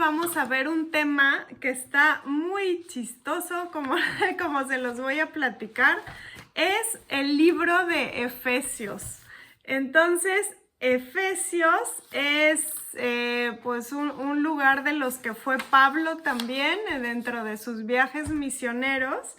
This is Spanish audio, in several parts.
vamos a ver un tema que está muy chistoso, como se los voy a platicar. Es el libro de Efesios. Entonces, Efesios es pues un lugar de los que fue Pablo también dentro de sus viajes misioneros.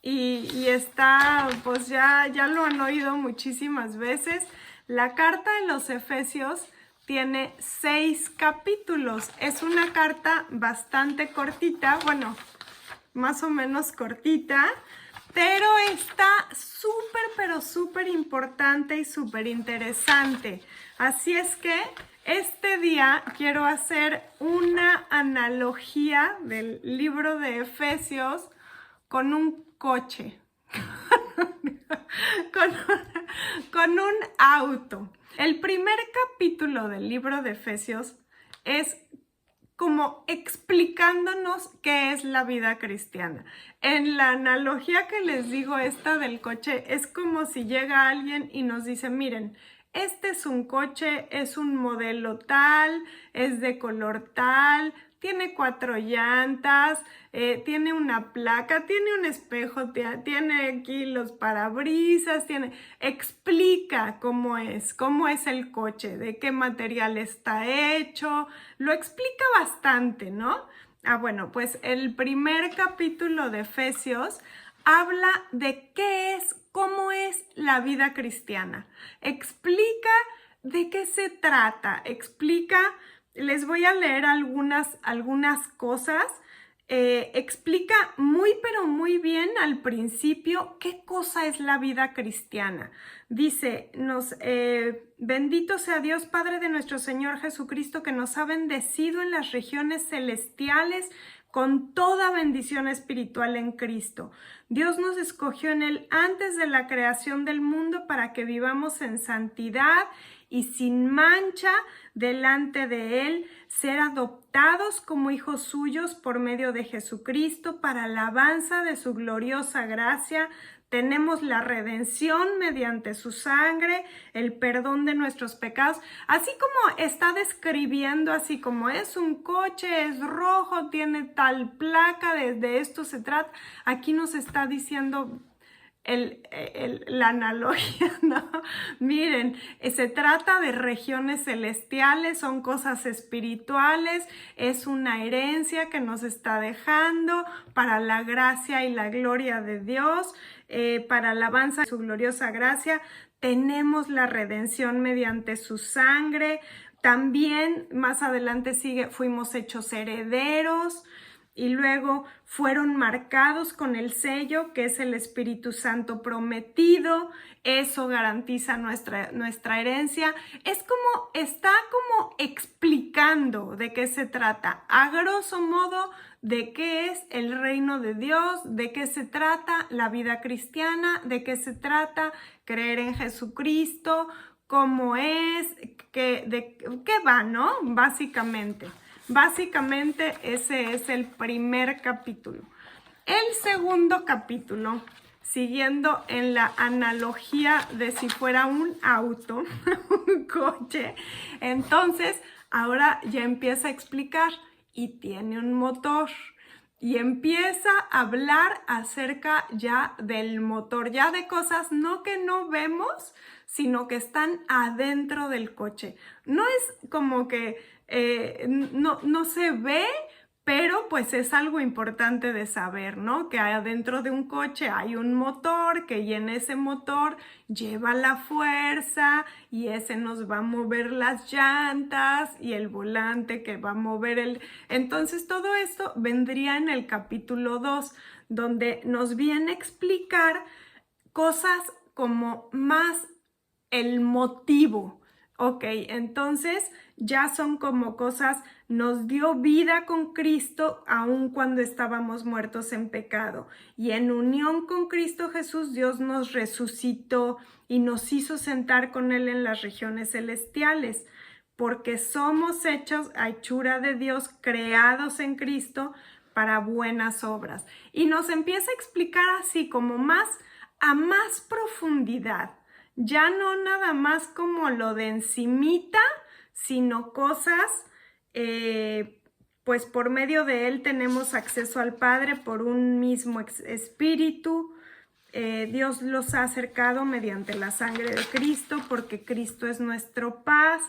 Y está, pues ya lo han oído muchísimas veces. La carta de los Efesios tiene 6 capítulos. Es una carta bastante cortita, bueno, más o menos cortita, pero está súper, pero súper importante y súper interesante. Así es que este día quiero hacer una analogía del libro de Efesios con un coche, con un auto. El primer capítulo del libro de Efesios es como explicándonos qué es la vida cristiana. En la analogía que les digo esta del coche, es como si llega alguien y nos dice, miren, este es un coche, es un modelo tal, es de color tal, tiene 4 llantas, tiene una placa, tiene un espejo, tiene aquí los parabrisas, explica cómo es el coche, de qué material está hecho, lo explica bastante, ¿no? Bueno, pues el primer capítulo de Efesios habla de cómo es la vida cristiana. Explica de qué se trata, les voy a leer algunas cosas. Explica muy pero muy bien al principio qué cosa es la vida cristiana. Dice, bendito sea Dios Padre de nuestro Señor Jesucristo, que nos ha bendecido en las regiones celestiales con toda bendición espiritual en Cristo. Dios nos escogió en Él antes de la creación del mundo para que vivamos en santidad y sin mancha delante de Él, ser adoptados como hijos suyos por medio de Jesucristo para alabanza de su gloriosa gracia. Tenemos la redención mediante su sangre, el perdón de nuestros pecados. Así como está describiendo, así como es un coche, es rojo, tiene tal placa, de esto se trata. Aquí nos está diciendo la analogía, ¿no? Miren, se trata de regiones celestiales, son cosas espirituales, es una herencia que nos está dejando para la gracia y la gloria de Dios, para alabanza de su gloriosa gracia. Tenemos la redención mediante su sangre. También más adelante sigue, fuimos hechos herederos. Y luego fueron marcados con el sello, que es el Espíritu Santo prometido. Eso garantiza nuestra herencia. Está como explicando de qué se trata, a grosso modo, de qué es el reino de Dios, de qué se trata la vida cristiana, de qué se trata creer en Jesucristo, cómo es, de qué va, ¿no? Básicamente ese es el primer capítulo. El segundo capítulo, siguiendo en la analogía de si fuera un auto, un coche, entonces ahora ya empieza a explicar y tiene un motor. Y empieza a hablar acerca ya del motor, ya de cosas no que no vemos, sino que están adentro del coche. No es como que no se ve, pero pues es algo importante de saber, ¿no? Que adentro de un coche hay un motor, y en ese motor lleva la fuerza y ese nos va a mover las llantas y el volante que va a mover Entonces todo esto vendría en el capítulo 2, donde nos viene a explicar cosas como más el motivo. Ok, entonces ya son como cosas, nos dio vida con Cristo aun cuando estábamos muertos en pecado. Y en unión con Cristo Jesús, Dios nos resucitó y nos hizo sentar con Él en las regiones celestiales, porque somos hechos a hechura de Dios, creados en Cristo para buenas obras. Y nos empieza a explicar así como a más profundidad. Ya no nada más como lo de encimita, sino cosas pues por medio de Él tenemos acceso al Padre por un mismo espíritu. Dios los ha acercado mediante la sangre de Cristo, porque Cristo es nuestra paz.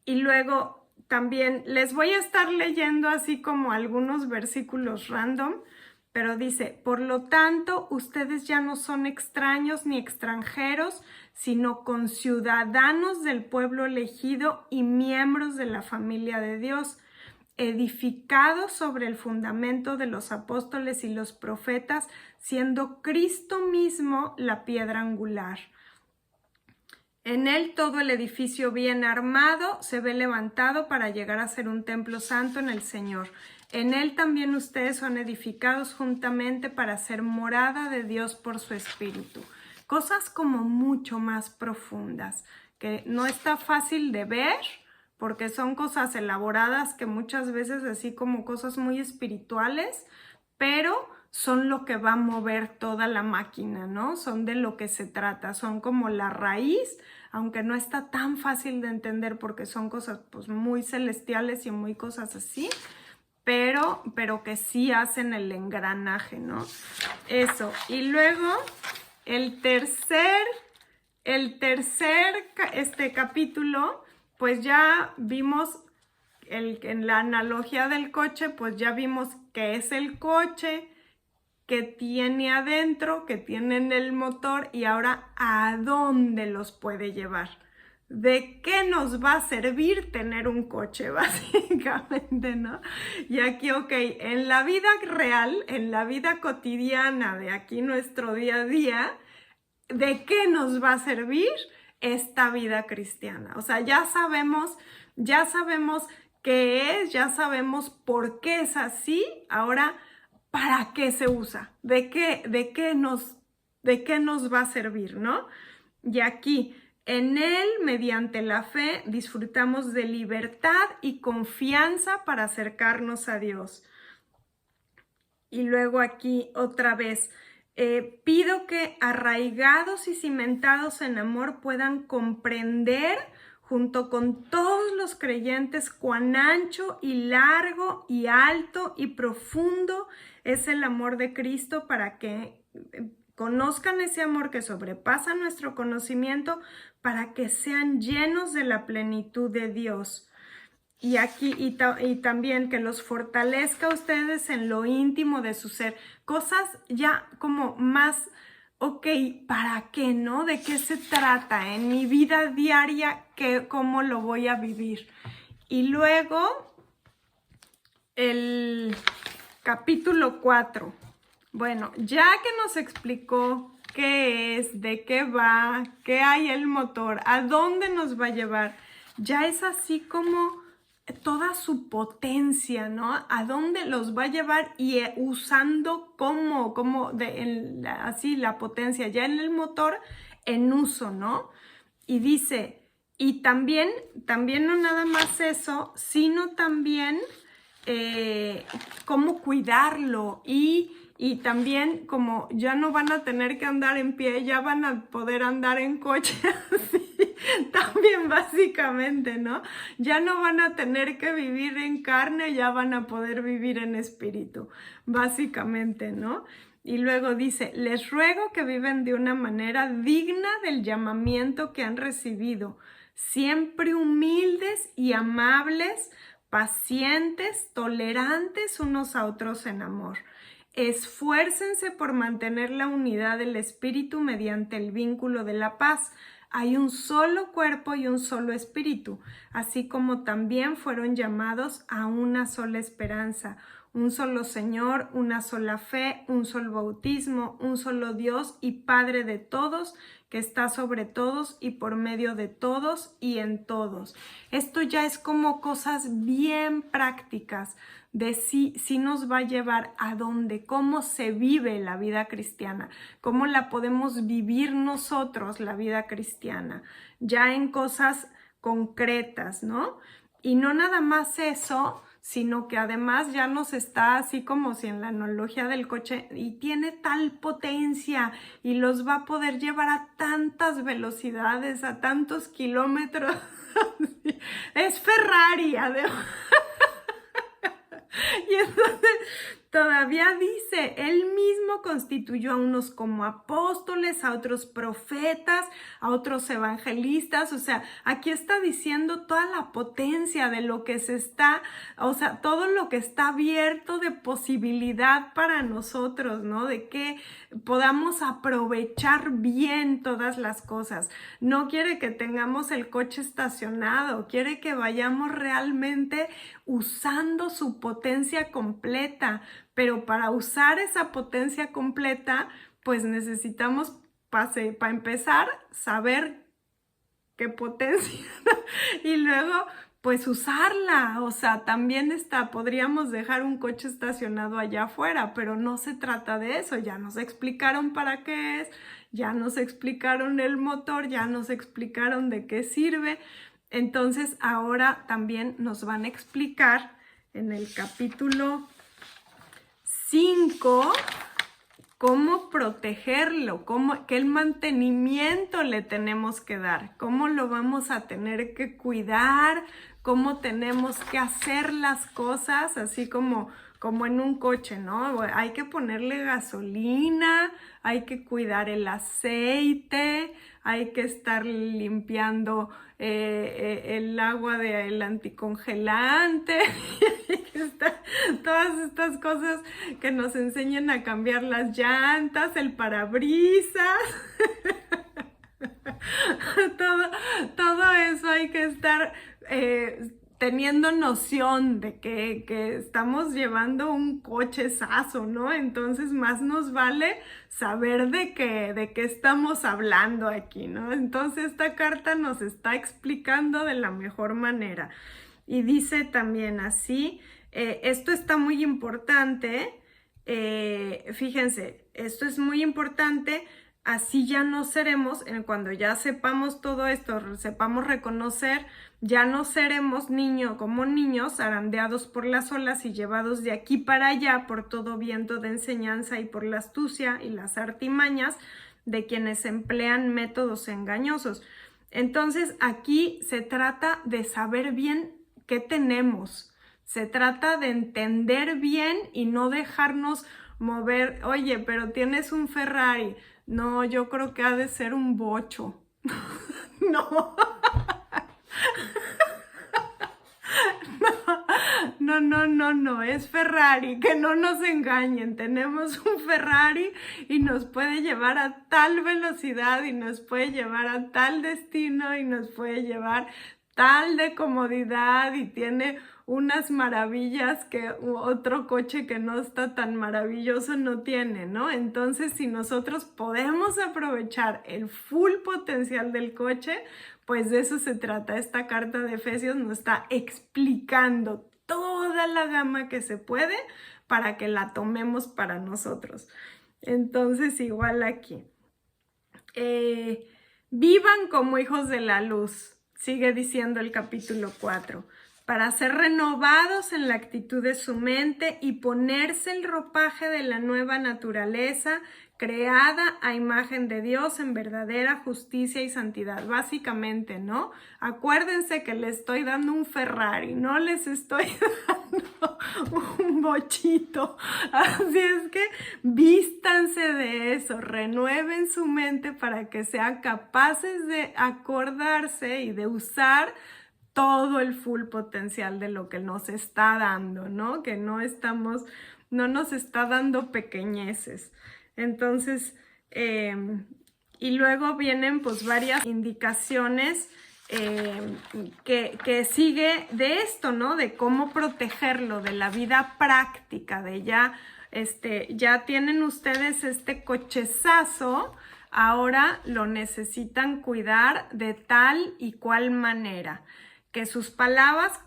Y luego también les voy a estar leyendo así como algunos versículos random, pero dice: por lo tanto, ustedes ya no son extraños ni extranjeros, sino conciudadanos del pueblo elegido y miembros de la familia de Dios, edificados sobre el fundamento de los apóstoles y los profetas, siendo Cristo mismo la piedra angular. En él todo el edificio bien armado se ve levantado para llegar a ser un templo santo en el Señor. En él también ustedes son edificados juntamente para ser morada de Dios por su Espíritu. Cosas como mucho más profundas, que no está fácil de ver, porque son cosas elaboradas que muchas veces así como cosas muy espirituales, pero son lo que va a mover toda la máquina, ¿no? Son de lo que se trata, son como la raíz, aunque no está tan fácil de entender porque son cosas pues muy celestiales y muy cosas así, pero que sí hacen el engranaje, ¿no? Eso. Y luego el tercer capítulo, pues ya vimos en la analogía del coche, pues ya vimos qué es el coche, qué tiene adentro, qué tiene en el motor y ahora a dónde los puede llevar. ¿De qué nos va a servir tener un coche, básicamente, no? Y aquí, ok, en la vida real, en la vida cotidiana de aquí nuestro día a día, ¿de qué nos va a servir esta vida cristiana? O sea, ya sabemos qué es, ya sabemos por qué es así. Ahora, ¿para qué se usa? ¿De qué nos va a servir, no? Y aquí, en él, mediante la fe, disfrutamos de libertad y confianza para acercarnos a Dios. Y luego aquí otra vez, pido que arraigados y cimentados en amor puedan comprender junto con todos los creyentes cuán ancho y largo y alto y profundo es el amor de Cristo, para que conozcan ese amor que sobrepasa nuestro conocimiento, para que sean llenos de la plenitud de Dios. Y aquí, y también que los fortalezca a ustedes en lo íntimo de su ser. Cosas ya como más, ok, ¿para qué, no? ¿De qué se trata en mi vida diaria? ¿Cómo lo voy a vivir? Y luego, el capítulo 4. Bueno, ya que nos explicó qué es, de qué va, qué hay el motor, a dónde nos va a llevar, ya es así como toda su potencia, ¿no? A dónde los va a llevar y usando así la potencia ya en el motor en uso, ¿no? Y dice, y también no nada más eso, sino también cómo cuidarlo y también como ya no van a tener que andar en pie, ya van a poder andar en coche, así, también básicamente, ¿no? Ya no van a tener que vivir en carne, ya van a poder vivir en espíritu, básicamente, ¿no? Y luego dice, les ruego que vivan de una manera digna del llamamiento que han recibido, siempre humildes y amables, pacientes, tolerantes unos a otros en amor. Esfuércense por mantener la unidad del espíritu mediante el vínculo de la paz. Hay un solo cuerpo y un solo espíritu, así como también fueron llamados a una sola esperanza, un solo Señor, una sola fe, un solo bautismo, un solo Dios y Padre de todos, que está sobre todos y por medio de todos y en todos. Esto ya es como cosas bien prácticas de si nos va a llevar a dónde, cómo se vive la vida cristiana, cómo la podemos vivir nosotros, la vida cristiana, ya en cosas concretas, ¿no? Y no nada más eso, sino que además ya nos está así como si en la analogía del coche, y tiene tal potencia y los va a poder llevar a tantas velocidades, a tantos kilómetros. Es Ferrari, además. entonces todavía dice, él mismo constituyó a unos como apóstoles, a otros profetas, a otros evangelistas. O sea, aquí está diciendo toda la potencia de lo que se está, o sea, todo lo que está abierto de posibilidad para nosotros, ¿no? De que podamos aprovechar bien todas las cosas. No quiere que tengamos el coche estacionado, quiere que vayamos realmente usando su potencia completa, pero para usar esa potencia completa, pues necesitamos, para empezar, saber qué potencia y luego pues usarla. O sea, también podríamos dejar un coche estacionado allá afuera, pero no se trata de eso. Ya nos explicaron para qué es, ya nos explicaron el motor, ya nos explicaron de qué sirve. Entonces ahora también nos van a explicar en el capítulo 5 cómo protegerlo, qué mantenimiento le tenemos que dar, cómo lo vamos a tener que cuidar, cómo tenemos que hacer las cosas, así como en un coche, ¿no? Hay que ponerle gasolina, hay que cuidar el aceite, hay que estar limpiando el agua del anticongelante, todas estas cosas que nos enseñan a cambiar las llantas, el parabrisas. todo eso hay que estar teniendo noción de que estamos llevando un cochezazo, ¿no? Entonces más nos vale saber de qué estamos hablando aquí, ¿no? Entonces esta carta nos está explicando de la mejor manera. Y dice también así, esto está muy importante, fíjense, esto es muy importante. Así ya no seremos, cuando ya sepamos todo esto, sepamos reconocer, ya no seremos como niños zarandeados por las olas y llevados de aquí para allá por todo viento de enseñanza y por la astucia y las artimañas de quienes emplean métodos engañosos. Entonces aquí se trata de saber bien qué tenemos, se trata de entender bien y no dejarnos mover. Oye, pero tienes un Ferrari. No, yo creo que ha de ser un bocho. No. No, es Ferrari, que no nos engañen. Tenemos un Ferrari y nos puede llevar a tal velocidad y nos puede llevar a tal destino y nos puede llevar tal de comodidad y tiene unas maravillas que otro coche que no está tan maravilloso no tiene, ¿no? Entonces, si nosotros podemos aprovechar el full potencial del coche, pues de eso se trata. Esta carta de Efesios nos está explicando toda la gama que se puede para que la tomemos para nosotros. Entonces, igual aquí. Vivan como hijos de la luz, sigue diciendo el capítulo 4, para ser renovados en la actitud de su mente y ponerse el ropaje de la nueva naturaleza, creada a imagen de Dios en verdadera justicia y santidad. Básicamente, ¿no? Acuérdense que les estoy dando un Ferrari, no les estoy dando un bochito. Así es que vístanse de eso, renueven su mente para que sean capaces de acordarse y de usar todo el full potencial de lo que nos está dando, ¿no? Que no nos está dando pequeñeces. Entonces, y luego vienen pues varias indicaciones que sigue de esto, ¿no? De cómo protegerlo, de la vida práctica, de ya tienen ustedes este cochezazo, ahora lo necesitan cuidar de tal y cual manera. Que sus palabras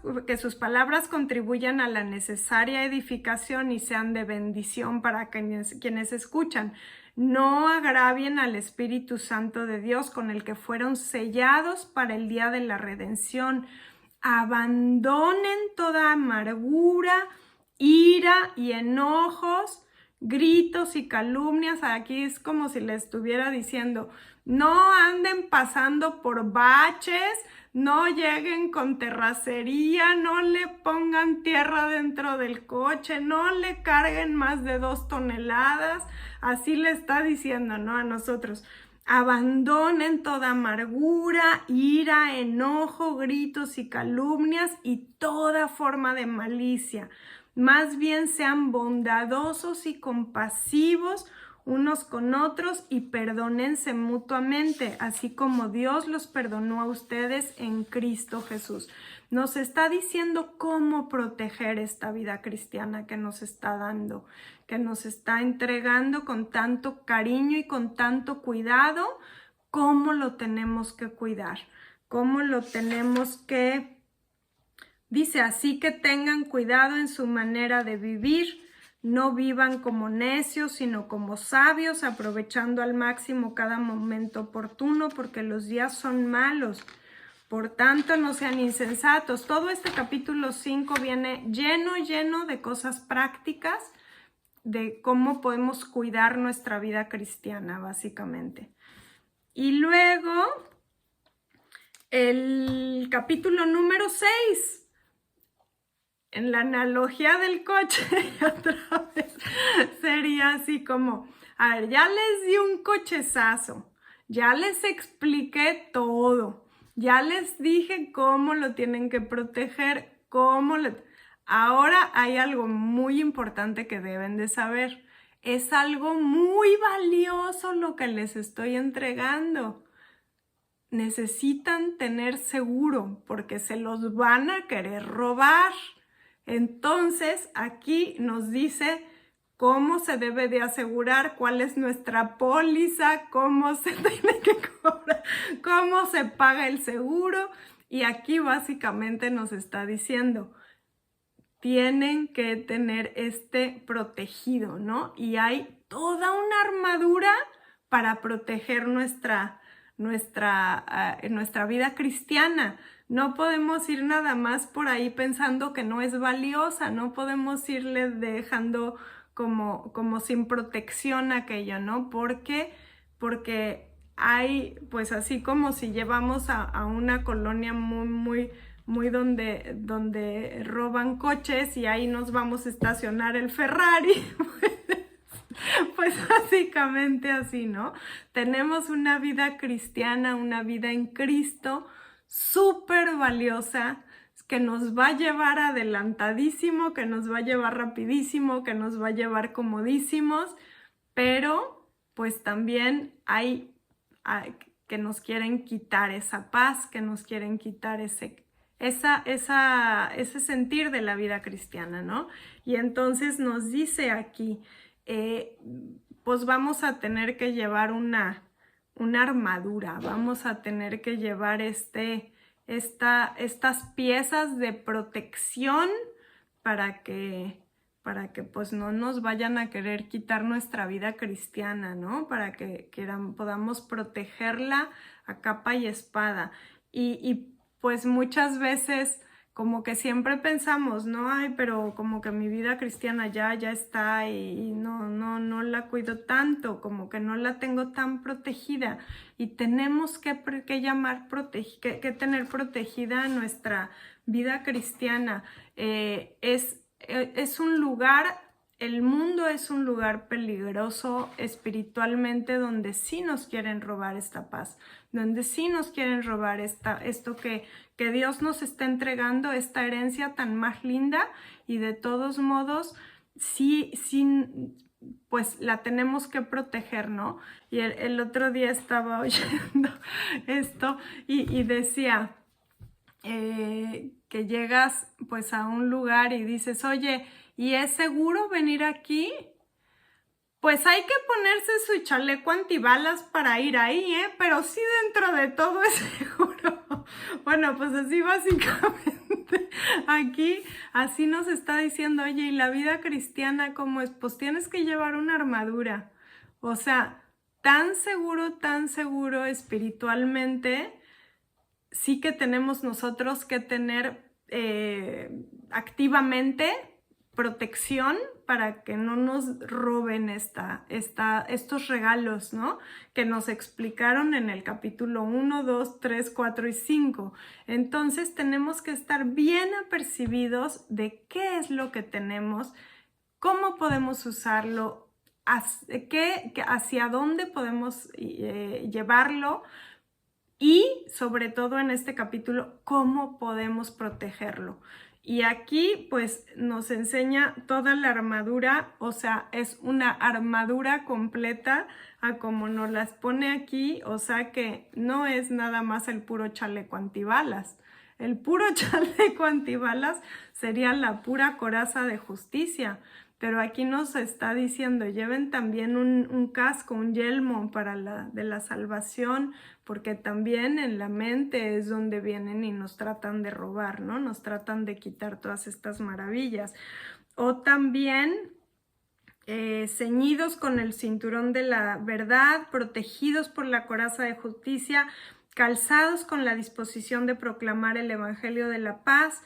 contribuyan a la necesaria edificación y sean de bendición para quienes escuchan. No agravien al Espíritu Santo de Dios con el que fueron sellados para el día de la redención. Abandonen toda amargura, ira y enojos, gritos y calumnias. Aquí es como si le estuviera diciendo, no anden pasando por baches no lleguen con terracería, no le pongan tierra dentro del coche, no le carguen más de 2 toneladas. Así le está diciendo, ¿no? A nosotros. Abandonen toda amargura, ira, enojo, gritos y calumnias y toda forma de malicia. Más bien sean bondadosos y compasivos unos con otros y perdónense mutuamente, así como Dios los perdonó a ustedes en Cristo Jesús. Nos está diciendo cómo proteger esta vida cristiana que nos está dando, que nos está entregando con tanto cariño y con tanto cuidado. ¿Cómo lo tenemos que cuidar? ¿Cómo lo tenemos que...? Dice, así que tengan cuidado en su manera de vivir, no vivan como necios, sino como sabios, aprovechando al máximo cada momento oportuno, porque los días son malos. Por tanto, no sean insensatos. Todo este capítulo 5 viene lleno de cosas prácticas de cómo podemos cuidar nuestra vida cristiana, básicamente. Y luego, el capítulo número 6. En la analogía del coche, otra vez, sería así como, a ver, ya les di un cochezazo, ya les expliqué todo, ya les dije cómo lo tienen que proteger, Ahora hay algo muy importante que deben de saber. Es algo muy valioso lo que les estoy entregando. Necesitan tener seguro porque se los van a querer robar. Entonces, aquí nos dice cómo se debe de asegurar, cuál es nuestra póliza, cómo se tiene que cobrar, cómo se paga el seguro. Y aquí básicamente nos está diciendo, tienen que tener protegido, ¿no? Y hay toda una armadura para proteger nuestra vida cristiana. No podemos ir nada más por ahí pensando que no es valiosa, no podemos irle dejando como sin protección aquello, ¿no? Porque hay, pues así como si llevamos a una colonia muy donde roban coches y ahí nos vamos a estacionar el Ferrari, pues básicamente así, ¿no? Tenemos una vida cristiana, una vida en Cristo súper valiosa, que nos va a llevar adelantadísimo, que nos va a llevar rapidísimo, que nos va a llevar comodísimos, pero pues también hay que nos quieren quitar esa paz, que nos quieren quitar ese sentir de la vida cristiana, ¿no? Y entonces nos dice aquí, pues vamos a tener que llevar una armadura, vamos a tener que llevar estas piezas de protección para que pues no nos vayan a querer quitar nuestra vida cristiana, ¿no? Para que podamos protegerla a capa y espada. Y pues muchas veces como que siempre pensamos, ¿no? Ay, pero como que mi vida cristiana ya está y no la cuido tanto, como que no la tengo tan protegida. Y tenemos que tener protegida nuestra vida cristiana. Es un lugar, el mundo es un lugar peligroso espiritualmente donde sí nos quieren robar esta paz, donde sí nos quieren robar esto que Dios nos está entregando, esta herencia tan más linda, y de todos modos sí, pues la tenemos que proteger, ¿no? Y el otro día estaba oyendo esto y decía que llegas pues a un lugar y dices, oye, ¿y es seguro venir aquí? Pues hay que ponerse su chaleco antibalas para ir ahí, pero sí dentro de todo es seguro. Bueno, pues así básicamente aquí así nos está diciendo, oye, ¿y la vida cristiana cómo es? Pues tienes que llevar una armadura. O sea, tan seguro espiritualmente, sí que tenemos nosotros que tener activamente protección para que no nos roben estos regalos, ¿no? Que nos explicaron en el capítulo 1, 2, 3, 4 y 5. Entonces tenemos que estar bien apercibidos de qué es lo que tenemos, cómo podemos usarlo, hacia dónde podemos llevarlo y sobre todo en este capítulo, cómo podemos protegerlo. Y aquí pues nos enseña toda la armadura, o sea, es una armadura completa a como nos las pone aquí, o sea que no es nada más el puro chaleco antibalas. El puro chaleco antibalas sería la pura coraza de justicia. Pero aquí nos está diciendo, lleven también un casco, un yelmo de la salvación, porque también en la mente es donde vienen y nos tratan de robar, ¿no? Nos tratan de quitar todas estas maravillas. O también ceñidos con el cinturón de la verdad, protegidos por la coraza de justicia, calzados con la disposición de proclamar el evangelio de la paz.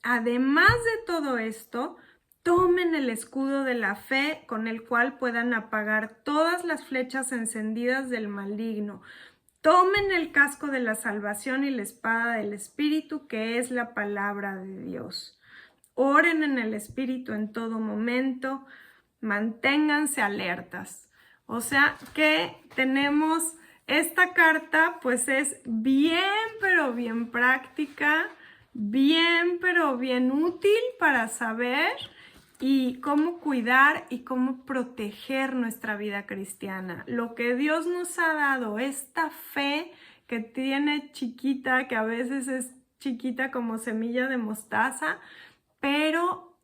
Además de todo esto, tomen el escudo de la fe con el cual puedan apagar todas las flechas encendidas del maligno. Tomen el casco de la salvación y la espada del Espíritu, que es la palabra de Dios. Oren en el Espíritu en todo momento. Manténganse alertas. O sea que tenemos esta carta, pues es bien, pero bien práctica, bien, pero bien útil para saber y cómo cuidar y cómo proteger nuestra vida cristiana. Lo que Dios nos ha dado, esta fe que tiene chiquita, que a veces es chiquita como semilla de mostaza, pero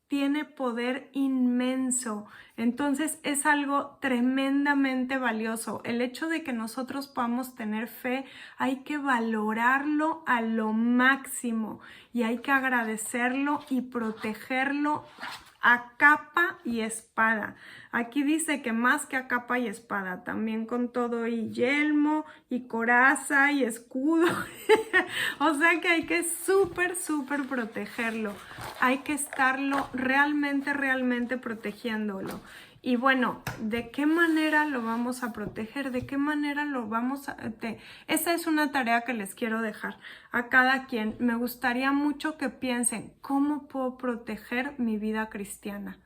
tiene poder inmenso. Entonces es algo tremendamente valioso. El hecho de que nosotros podamos tener fe, hay que valorarlo a lo máximo y hay que agradecerlo y protegerlo a capa y espada. Aquí dice que más que a capa y espada, también con todo y yelmo y coraza y escudo. O sea que hay que súper protegerlo. Hay que estarlo realmente protegiéndolo. Y bueno, ¿de qué manera lo vamos a proteger? ¿De qué manera lo vamos a...? Esa es una tarea que les quiero dejar a cada quien. Me gustaría mucho que piensen, ¿cómo puedo proteger mi vida cristiana?